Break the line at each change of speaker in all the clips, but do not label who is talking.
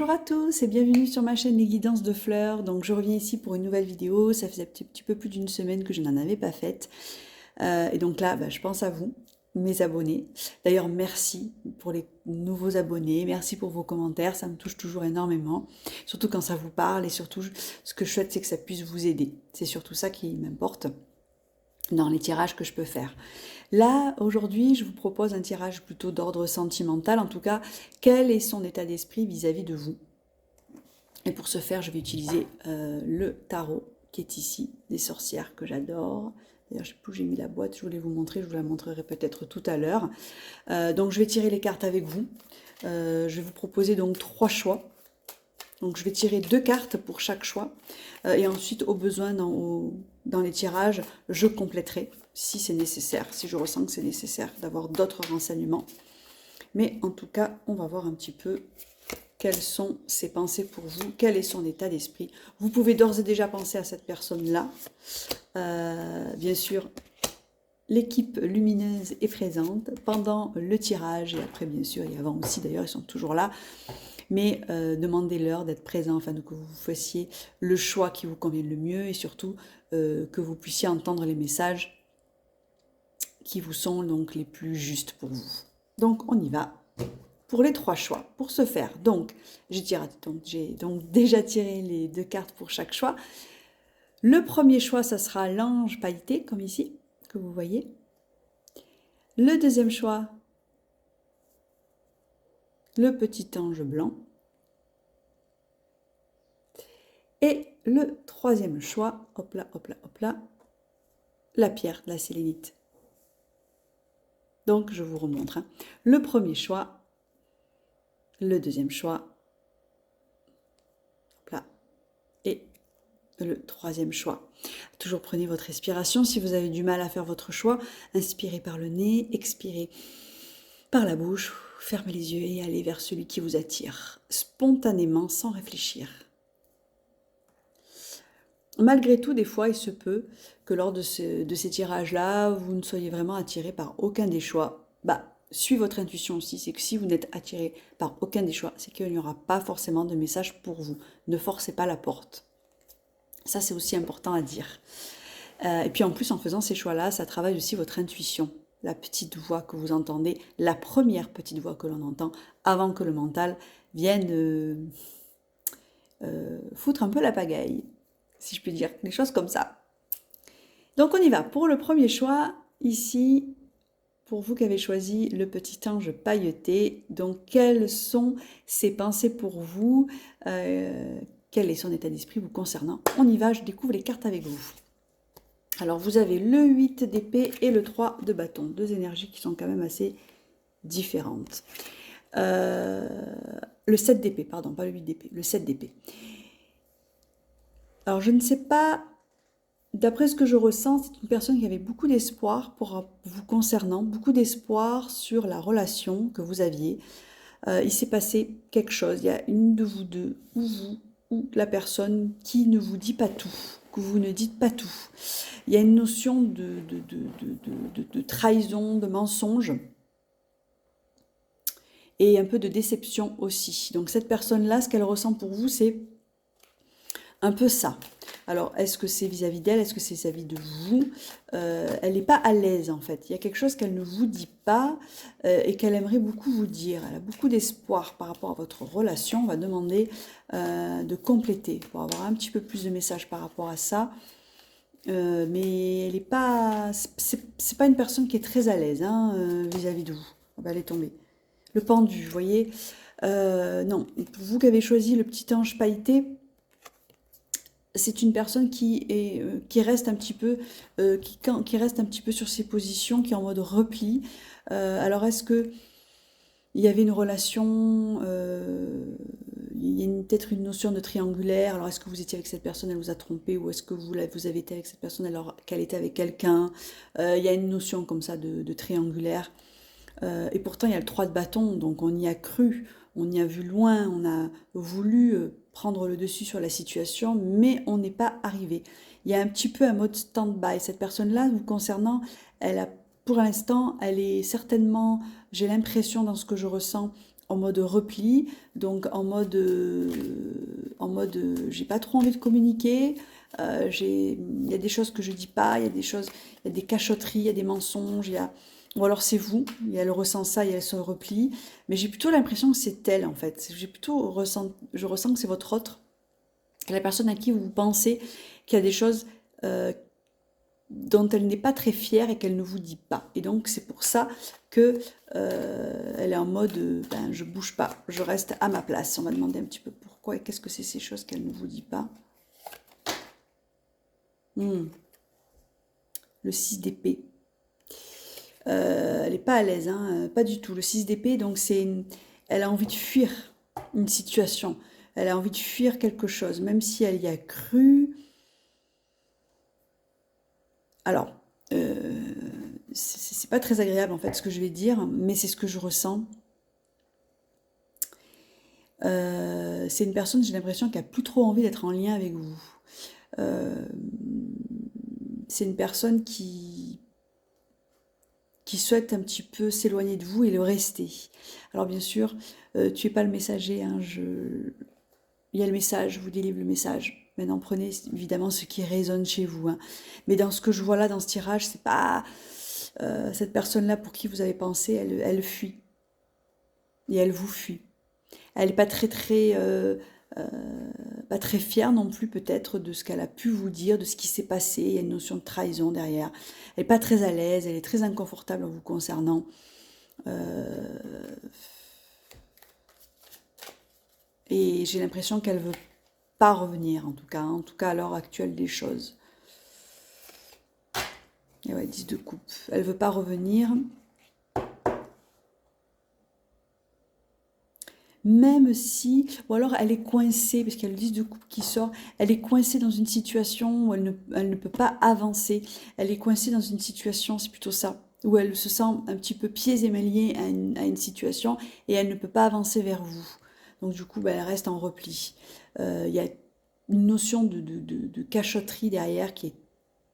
Bonjour à tous et bienvenue sur ma chaîne Les Guidances de Fleurs. Donc je reviens ici pour une nouvelle vidéo. Ça faisait un petit peu plus d'une semaine que je n'en avais pas faite. Et donc là, je pense à vous, mes abonnés. D'ailleurs, merci pour les nouveaux abonnés. Merci pour vos commentaires. Ça me touche toujours énormément. Surtout quand ça vous parle et surtout, ce que je souhaite, c'est que ça puisse vous aider. C'est surtout ça qui m'importe dans les tirages que je peux faire. Là, aujourd'hui, je vous propose un tirage plutôt d'ordre sentimental. En tout cas, quel est son état d'esprit vis-à-vis de vous? Et pour ce faire, je vais utiliser le tarot qui est ici, des sorcières que j'adore. D'ailleurs, je ne sais plus où j'ai mis la boîte, je voulais vous montrer, je vous la montrerai peut-être tout à l'heure. Donc, je vais tirer les cartes avec vous. Je vais vous proposer donc 3 choix. Donc, je vais tirer 2 cartes pour chaque choix. Et ensuite, au besoin, dans les tirages, je compléterai si c'est nécessaire, si je ressens que c'est nécessaire d'avoir d'autres renseignements. Mais en tout cas, on va voir un petit peu quelles sont ses pensées pour vous, quel est son état d'esprit. Vous pouvez d'ores et déjà penser à cette personne-là. Bien sûr, l'équipe lumineuse est présente pendant le tirage et après, bien sûr, et avant aussi, d'ailleurs, ils sont toujours là. Mais demandez-leur d'être présents afin que vous fassiez le choix qui vous convient le mieux et surtout que vous puissiez entendre les messages qui vous sont donc les plus justes pour vous. Donc, on y va pour les 3 choix. Pour ce faire, donc, j'ai donc déjà tiré les 2 cartes pour chaque choix. Le premier choix, ça sera l'ange pailleté, comme ici, que vous voyez. Le deuxième choix, le petit ange blanc. Et le troisième choix, hop là, hop là, hop là, la pierre de la sélénite. Donc, je vous remontre. Le premier choix, le deuxième choix, hop là, et le troisième choix. Toujours prenez votre respiration. Si vous avez du mal à faire votre choix, inspirez par le nez, expirez par la bouche, fermez les yeux et allez vers celui qui vous attire, spontanément, sans réfléchir. Malgré tout, des fois, il se peut que lors de ces tirages-là, vous ne soyez vraiment attiré par aucun des choix. Suivez votre intuition aussi, c'est que si vous n'êtes attiré par aucun des choix, c'est qu'il n'y aura pas forcément de message pour vous. Ne forcez pas la porte. Ça, c'est aussi important à dire. Et puis en plus, en faisant ces choix-là, ça travaille aussi votre intuition. La petite voix que vous entendez, la première petite voix que l'on entend, avant que le mental vienne foutre un peu la pagaille, si je puis dire, des choses comme ça. Donc on y va. Pour le premier choix, ici, pour vous qui avez choisi le petit ange pailleté, donc quelles sont ses pensées pour vous, quel est son état d'esprit vous concernant? On y va, je découvre les cartes avec vous. Alors vous avez le 8 d'épée et le 3 de bâton, deux énergies qui sont quand même assez différentes. Le 7 d'épée, pardon, pas le 8 d'épée, le 7 d'épée. Alors je ne sais pas, d'après ce que je ressens, c'est une personne qui avait beaucoup d'espoir pour vous concernant, beaucoup d'espoir sur la relation que vous aviez. Il s'est passé quelque chose, il y a une de vous deux, ou vous, ou la personne qui ne vous dit pas tout, que vous ne dites pas tout. Il y a une notion de trahison, de mensonge, et un peu de déception aussi. Donc cette personne-là, ce qu'elle ressent pour vous, c'est un peu ça. Alors, est-ce que c'est vis-à-vis d'elle? Est-ce que c'est vis-à-vis de vous? Elle n'est pas à l'aise, en fait. Il y a quelque chose qu'elle ne vous dit pas et qu'elle aimerait beaucoup vous dire. Elle a beaucoup d'espoir par rapport à votre relation. On va demander de compléter pour avoir un petit peu plus de messages par rapport à ça. Mais elle n'est pas... C'est pas une personne qui est très à l'aise vis-à-vis de vous. Elle est tombée. Le pendu, vous voyez. Non, vous qui avez choisi le petit ange pailleté, c'est une personne qui reste un petit peu qui reste un petit peu sur ses positions, qui est en mode repli. Alors est-ce que il y avait une relation, il y a peut-être une notion de triangulaire. Alors est-ce que vous étiez avec cette personne, elle vous a trompé, ou est-ce que vous avez été avec cette personne alors qu'elle était avec quelqu'un? Il y a une notion comme ça de triangulaire. Et pourtant il y a le 3 de bâton, donc on y a cru, on y a vu loin, on a voulu prendre le dessus sur la situation, mais on n'est pas arrivé. Il y a un petit peu un mode stand-by. Cette personne-là, vous concernant, pour l'instant, elle est certainement, j'ai l'impression dans ce que je ressens, en mode repli, donc en mode j'ai pas trop envie de communiquer, il y a des choses que je dis pas, il y a des choses, il y a des cachotteries, il y a des mensonges, ou alors c'est vous, et elle ressent ça et elle se replie, mais j'ai plutôt l'impression que c'est elle en fait, je ressens que c'est votre autre, la personne à qui vous pensez qu'il y a des choses dont elle n'est pas très fière et qu'elle ne vous dit pas. Et donc c'est pour ça que elle est en mode ben, je bouge pas, je reste à ma place. On va demander un petit peu pourquoi et qu'est-ce que c'est ces choses qu'elle ne vous dit pas. Le 6 d'épée. Elle n'est pas à l'aise, hein, pas du tout. Le 6 d'épée, donc elle a envie de fuir une situation. Elle a envie de fuir quelque chose, même si elle y a cru. Alors, c'est pas très agréable en fait ce que je vais dire, mais c'est ce que je ressens. C'est une personne, j'ai l'impression, qui a plus trop envie d'être en lien avec vous. C'est une personne qui souhaite un petit peu s'éloigner de vous et le rester. Alors bien sûr, tu n'es pas le messager, hein, il y a le message, je vous délivre le message. Maintenant, prenez évidemment ce qui résonne chez vous. Hein. Mais dans ce que je vois là, dans ce tirage, c'est pas cette personne-là pour qui vous avez pensé, elle fuit. Et elle vous fuit. Elle n'est pas pas très fière non plus peut-être de ce qu'elle a pu vous dire, de ce qui s'est passé. Il y a une notion de trahison derrière. Elle n'est pas très à l'aise, elle est très inconfortable en vous concernant. Et j'ai l'impression qu'elle veut pas revenir, en tout cas à l'heure actuelle des choses. Et ouais, 10 de coupe. Elle veut pas revenir. Même si, ou alors elle est coincée, parce qu'il y a le 10 de coupe qui sort, elle est coincée dans une situation où elle ne peut pas avancer. Elle est coincée dans une situation, c'est plutôt ça, où elle se sent un petit peu pieds et mains liés à une situation et elle ne peut pas avancer vers vous. Donc du coup, bah, elle reste en repli. Il y a une notion de cachotterie derrière qui est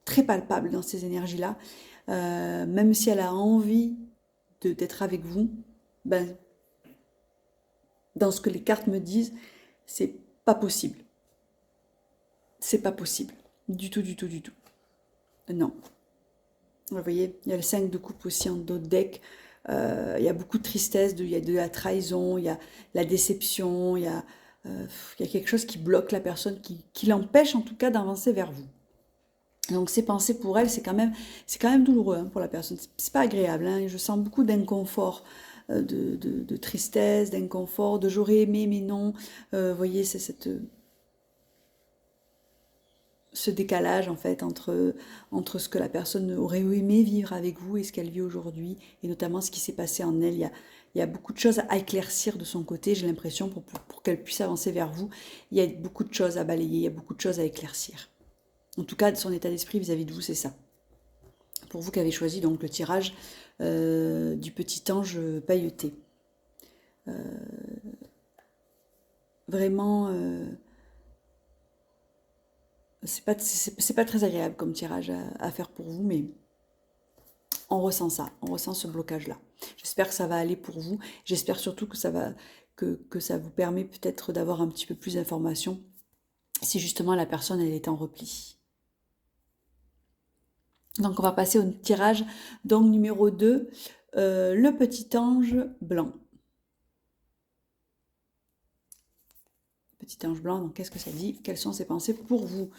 très palpable dans ces énergies-là. Même si elle a envie d'être avec vous, ben, dans ce que les cartes me disent, c'est pas possible. C'est pas possible. Du tout, du tout, du tout. Non. Vous voyez, il y a le 5 de coupe aussi en dos de deck. Il y a beaucoup de tristesse, il y a de la trahison, il y a la déception, il y a quelque chose qui bloque la personne, qui l'empêche en tout cas d'avancer vers vous. Donc ces pensées pour elle, c'est quand même douloureux hein, pour la personne. C'est pas agréable. Hein, je sens beaucoup d'inconfort, de tristesse, d'inconfort, de j'aurais aimé mais non. Vous voyez, c'est ce décalage en fait entre ce que la personne aurait aimé vivre avec vous et ce qu'elle vit aujourd'hui, et notamment ce qui s'est passé en elle. Il y a beaucoup de choses à éclaircir de son côté, j'ai l'impression, pour qu'elle puisse avancer vers vous. Il y a beaucoup de choses à balayer, il y a beaucoup de choses à éclaircir. En tout cas, son état d'esprit vis-à-vis de vous, c'est ça. Pour vous qui avez choisi donc le tirage du petit ange pailleté. Vraiment, c'est pas très agréable comme tirage à faire pour vous, mais on ressent ça, on ressent ce blocage-là. J'espère que ça va aller pour vous. J'espère surtout que ça vous permet peut-être d'avoir un petit peu plus d'informations si justement la personne elle est en repli. Donc on va passer au tirage, donc numéro 2, le petit ange blanc. Petit ange blanc, donc qu'est-ce que ça dit? Quelles sont ses pensées pour vous?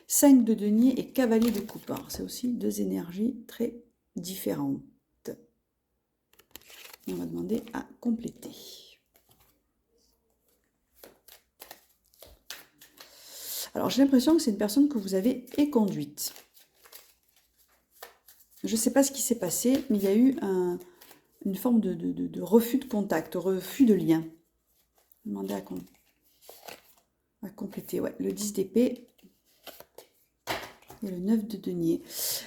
5 de denier et cavalier de coupe. Alors c'est aussi deux énergies très différentes. Et on va demander à compléter. Alors j'ai l'impression que c'est une personne que vous avez éconduite. Je ne sais pas ce qui s'est passé, mais il y a eu une forme de refus de contact, refus de lien. Demander à compléter. Ouais, le 10 d'épée et le 9 de denier.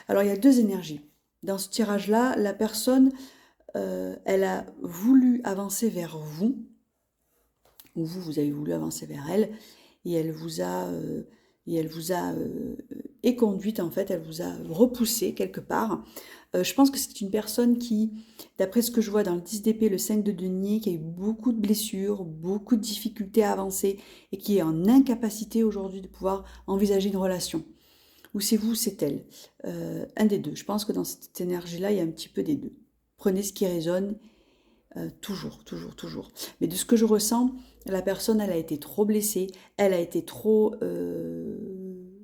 Alors, il y a deux énergies. Dans ce tirage-là, la personne, elle a voulu avancer vers vous, ou vous avez voulu avancer vers elle, et elle vous a est conduite, en fait, elle vous a repoussé quelque part. Je pense que c'est une personne qui, d'après ce que je vois dans le 10 d'épée, le 5 de denier, qui a eu beaucoup de blessures, beaucoup de difficultés à avancer et qui est en incapacité aujourd'hui de pouvoir envisager une relation. Ou c'est vous, c'est elle. Un des deux. Je pense que dans cette énergie-là, il y a un petit peu des deux. Prenez ce qui résonne, toujours, toujours, toujours. Mais de ce que je ressens, la personne, elle a été trop blessée, elle a été trop,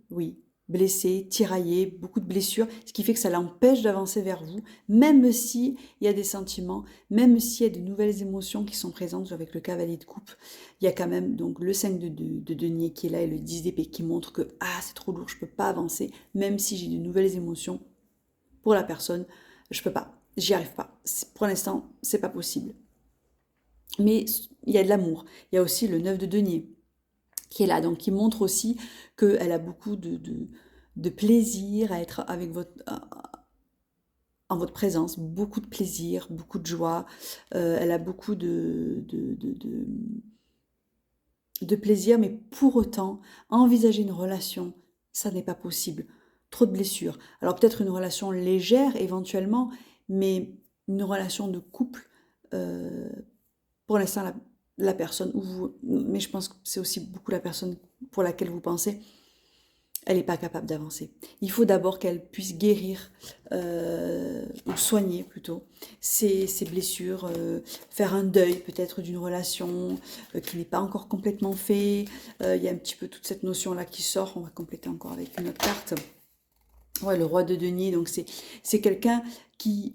oui, blessée, tiraillée, beaucoup de blessures, ce qui fait que ça l'empêche d'avancer vers vous, même si il y a des sentiments, même s'il y a de nouvelles émotions qui sont présentes avec le cavalier de coupe. Il y a quand même donc le 5 de denier qui est là et le 10 d'épée qui montre que c'est trop lourd, je peux pas avancer, même si j'ai de nouvelles émotions pour la personne, je peux pas, j'y arrive pas. Pour l'instant, c'est pas possible. Mais il y a de l'amour. Il y a aussi le 9 de denier qui est là, donc qui montre aussi qu'elle a beaucoup de plaisir à être avec en votre présence, beaucoup de plaisir, beaucoup de joie. Elle a beaucoup de plaisir, mais pour autant, envisager une relation, ça n'est pas possible. Trop de blessures. Alors peut-être une relation légère éventuellement, mais une relation de couple, pour l'instant, la personne, ou vous, mais je pense que c'est aussi beaucoup la personne pour laquelle vous pensez, elle n'est pas capable d'avancer. Il faut d'abord qu'elle puisse guérir, ou soigner plutôt, ses blessures, faire un deuil peut-être d'une relation qui n'est pas encore complètement fait. Il y a un petit peu toute cette notion-là qui sort, on va compléter encore avec une autre carte. Ouais, le roi de denier, donc c'est quelqu'un qui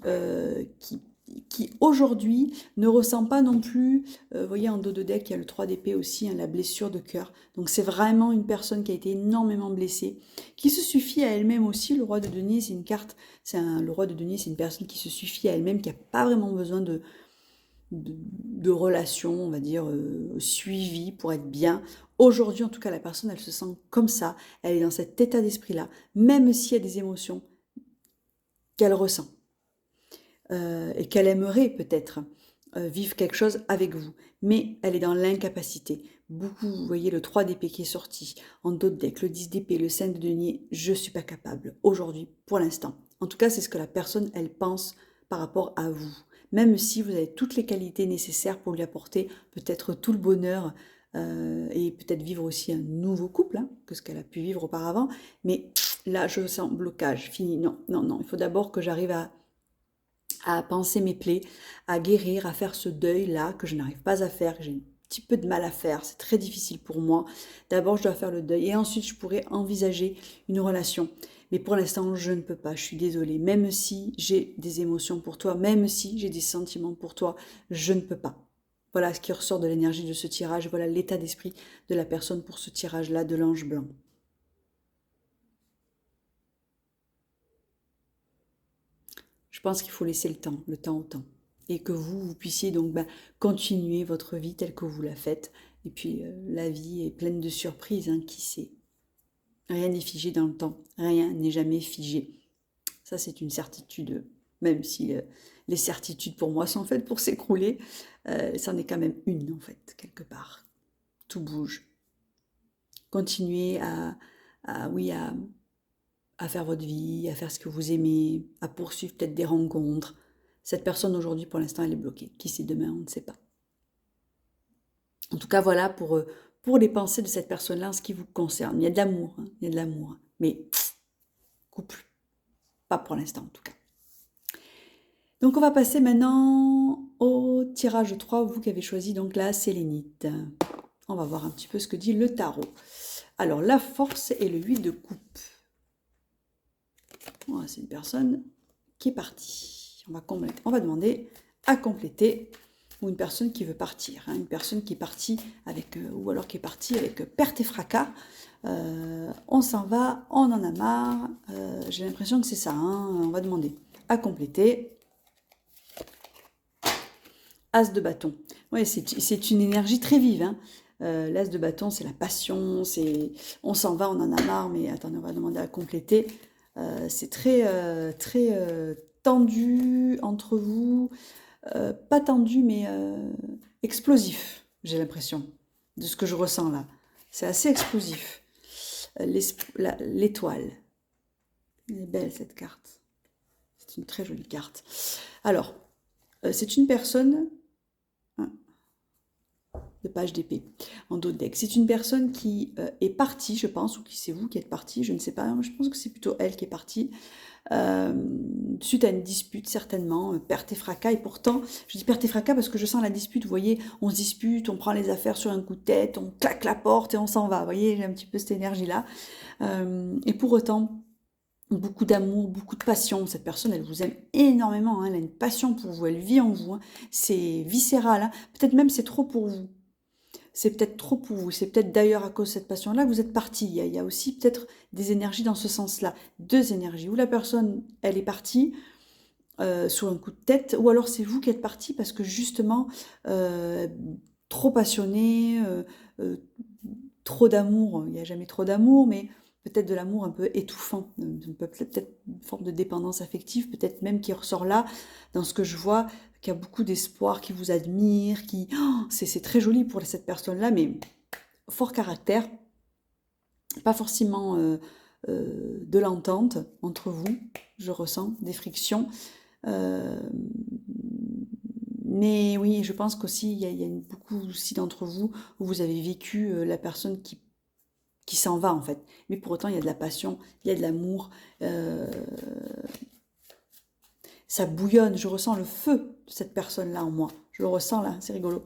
aujourd'hui ne ressent pas non plus, vous voyez en dos de deck il y a le 3 d'épée aussi, hein, la blessure de cœur, donc c'est vraiment une personne qui a été énormément blessée, qui se suffit à elle-même aussi. Le roi de denier c'est une carte, le roi de denier c'est une personne qui se suffit à elle-même, qui n'a pas vraiment besoin de relations, on va dire, suivies pour être bien. Aujourd'hui, en tout cas, la personne, elle se sent comme ça, elle est dans cet état d'esprit-là, même s'il y a des émotions qu'elle ressent et qu'elle aimerait peut-être vivre quelque chose avec vous, mais elle est dans l'incapacité. Beaucoup, vous voyez le 3 d'épée qui est sorti, en dos de deck, le 10 d'épée, le 5 de denier, je ne suis pas capable aujourd'hui, pour l'instant. En tout cas, c'est ce que la personne, elle pense par rapport à vous. Même si vous avez toutes les qualités nécessaires pour lui apporter peut-être tout le bonheur et peut-être vivre aussi un nouveau couple, hein, que ce qu'elle a pu vivre auparavant. Mais là, je sens blocage, fini. Non, non, non. Il faut d'abord que j'arrive à penser mes plaies, à guérir, à faire ce deuil-là que je n'arrive pas à faire, que j'ai un petit peu de mal à faire. C'est très difficile pour moi. D'abord, je dois faire le deuil et ensuite, je pourrais envisager une relation. Mais pour l'instant, je ne peux pas, je suis désolée. Même si j'ai des émotions pour toi, même si j'ai des sentiments pour toi, je ne peux pas. Voilà ce qui ressort de l'énergie de ce tirage, voilà l'état d'esprit de la personne pour ce tirage-là de l'ange blanc. Je pense qu'il faut laisser le temps au temps. Et que vous puissiez donc continuer votre vie telle que vous la faites. Et puis la vie est pleine de surprises, hein, qui sait. Rien n'est figé dans le temps, rien n'est jamais figé. Ça, c'est une certitude, même si les certitudes pour moi sont faites pour s'écrouler, c'en est quand même une, en fait, quelque part. Tout bouge. Continuez oui, à faire votre vie, à faire ce que vous aimez, à poursuivre peut-être des rencontres. Cette personne aujourd'hui, pour l'instant, elle est bloquée. Qui c'est demain, on ne sait pas. En tout cas, voilà pour les pensées de cette personne-là en ce qui vous concerne. Il y a de l'amour, hein, il y a de l'amour. Mais couple, pas pour l'instant en tout cas. Donc on va passer maintenant au tirage 3, vous qui avez choisi donc la sélénite. On va voir un petit peu ce que dit le tarot. Alors la force et le 8 de coupe. Voilà, c'est une personne qui est partie. On va demander à compléter, ou une personne qui veut partir, hein, une personne qui est partie avec, ou alors qui est partie avec perte et fracas. On s'en va, on en a marre. J'ai l'impression que c'est ça. Hein, on va demander à compléter. As de bâton. Oui, c'est une énergie très vive. Hein. L'as de bâton, c'est la passion, c'est on s'en va, on en a marre, mais attendez, on va demander à compléter. C'est très, très tendu entre vous. Pas tendu, mais explosif, j'ai l'impression, de ce que je ressens là. C'est assez explosif. L'étoile. Elle est belle cette carte. C'est une très jolie carte. Alors, c'est une personne... hein, de page d'épée en dos de deck. C'est une personne qui est partie, je pense, ou qui c'est vous qui êtes partie, je ne sais pas. Je pense que c'est plutôt elle qui est partie. Suite à une dispute certainement, perte et fracas, et pourtant, je dis perte et fracas parce que je sens la dispute, vous voyez, on se dispute, on prend les affaires sur un coup de tête, on claque la porte et on s'en va, vous voyez, j'ai un petit peu cette énergie-là, et pour autant, beaucoup d'amour, beaucoup de passion, cette personne, elle vous aime énormément, hein, elle a une passion pour vous, elle vit en vous, hein, c'est viscéral, hein, peut-être même c'est trop pour vous. C'est peut-être trop pour vous. C'est peut-être d'ailleurs à cause de cette passion-là que vous êtes parti. Il y a aussi peut-être des énergies dans ce sens-là. Deux énergies. Où la personne, elle est partie sur un coup de tête, ou alors c'est vous qui êtes parti parce que justement, trop passionné, trop d'amour. Il n'y a jamais trop d'amour, mais peut-être de l'amour un peu étouffant. Peut-être une forme de dépendance affective, peut-être même qui ressort là, dans ce que je vois, qui a beaucoup d'espoir, qui vous admire, qui... Oh, c'est très joli pour cette personne-là, mais fort caractère, pas forcément de l'entente entre vous, je ressens des frictions. Mais oui, je pense qu'aussi, il y a beaucoup aussi d'entre vous où vous avez vécu la personne qui s'en va en fait. Mais pour autant, il y a de la passion, il y a de l'amour. Ça bouillonne, je ressens le feu de cette personne-là en moi. Je le ressens là, c'est rigolo.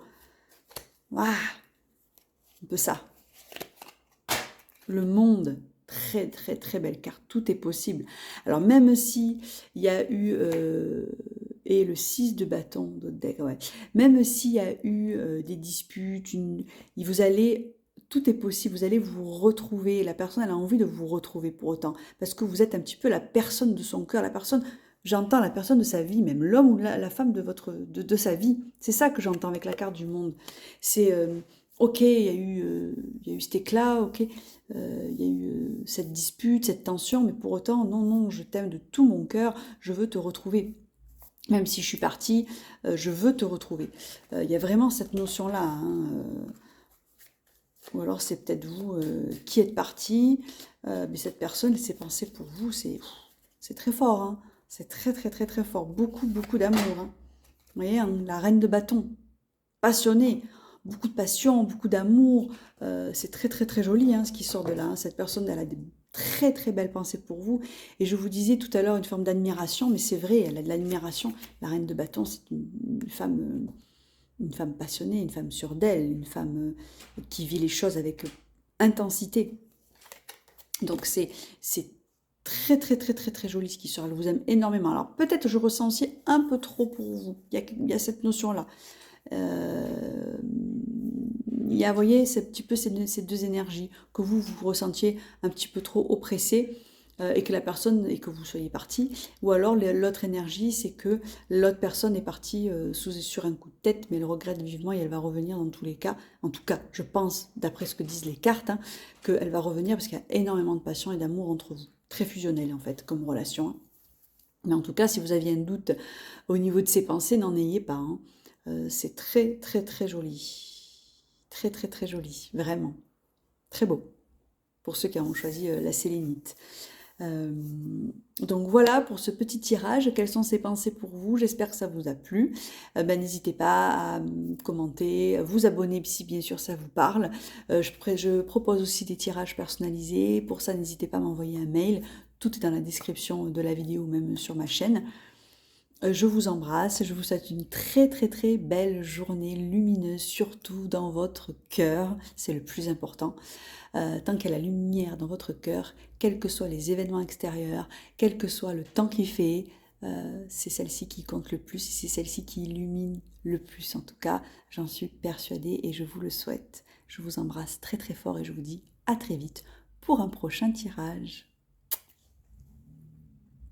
Ah, un peu ça. Le monde, très très très belle carte, tout est possible. Alors même si il y a eu, et le 6 de bâton, ouais. Même s'il y a eu des disputes, vous allez... Tout est possible, vous allez vous retrouver, la personne elle a envie de vous retrouver pour autant, parce que vous êtes un petit peu la personne de son cœur, la personne, j'entends la personne de sa vie, même l'homme ou la femme de sa vie, c'est ça que j'entends avec la carte du monde, c'est ok, il y a eu cet éclat, ok, il y a eu cette dispute, cette tension, mais pour autant, non, non, je t'aime de tout mon cœur, je veux te retrouver. Même si je suis partie, je veux te retrouver. Il y a vraiment cette notion-là, hein, ou alors c'est peut-être vous qui êtes parti, mais cette personne, ses pensées pour vous, c'est très fort, hein. C'est très très très très fort, beaucoup beaucoup d'amour, hein. Vous voyez, hein, la reine de bâton, passionnée, beaucoup de passion, beaucoup d'amour, c'est très très très joli hein, ce qui sort de là, hein. Cette personne, elle a des très très belles pensées pour vous, et je vous disais tout à l'heure une forme d'admiration, mais c'est vrai, elle a de l'admiration. La reine de bâton, c'est une femme passionnée, une femme sûre d'elle, une femme qui vit les choses avec intensité. Donc c'est très très très très très joli ce qui sort. Elle vous aime énormément. Alors peut-être je ressens aussi un peu trop pour vous. Il y a cette notion-là. Il y a, vous voyez, c'est un petit peu ces deux énergies que vous ressentiez un petit peu trop oppressé et que la personne, et que vous soyez parti, ou alors l'autre énergie, c'est que l'autre personne est partie sur un coup de tête, mais elle regrette vivement et elle va revenir dans tous les cas. En tout cas, je pense, d'après ce que disent les cartes, hein, qu'elle va revenir parce qu'il y a énormément de passion et d'amour entre vous. Très fusionnel en fait, comme relation. Hein. Mais en tout cas, si vous aviez un doute au niveau de ces pensées, n'en ayez pas. Hein. C'est très très très joli. Très très très joli, vraiment. Très beau. Pour ceux qui ont choisi la sélénite. Donc voilà pour ce petit tirage. Quelles sont ces pensées pour vous? J'espère que ça vous a plu. N'hésitez pas à commenter, vous abonner si bien sûr ça vous parle. Je propose aussi des tirages personnalisés. Pour ça, n'hésitez pas à m'envoyer un mail. Tout est dans la description de la vidéo ou même sur ma chaîne. Je vous embrasse, je vous souhaite une très très très belle journée lumineuse, surtout dans votre cœur, c'est le plus important. Tant qu'il y a la lumière dans votre cœur, quels que soient les événements extérieurs, quel que soit le temps qu'il fait, c'est celle-ci qui compte le plus et c'est celle-ci qui illumine le plus. En tout cas, j'en suis persuadée et je vous le souhaite. Je vous embrasse très très fort et je vous dis à très vite pour un prochain tirage.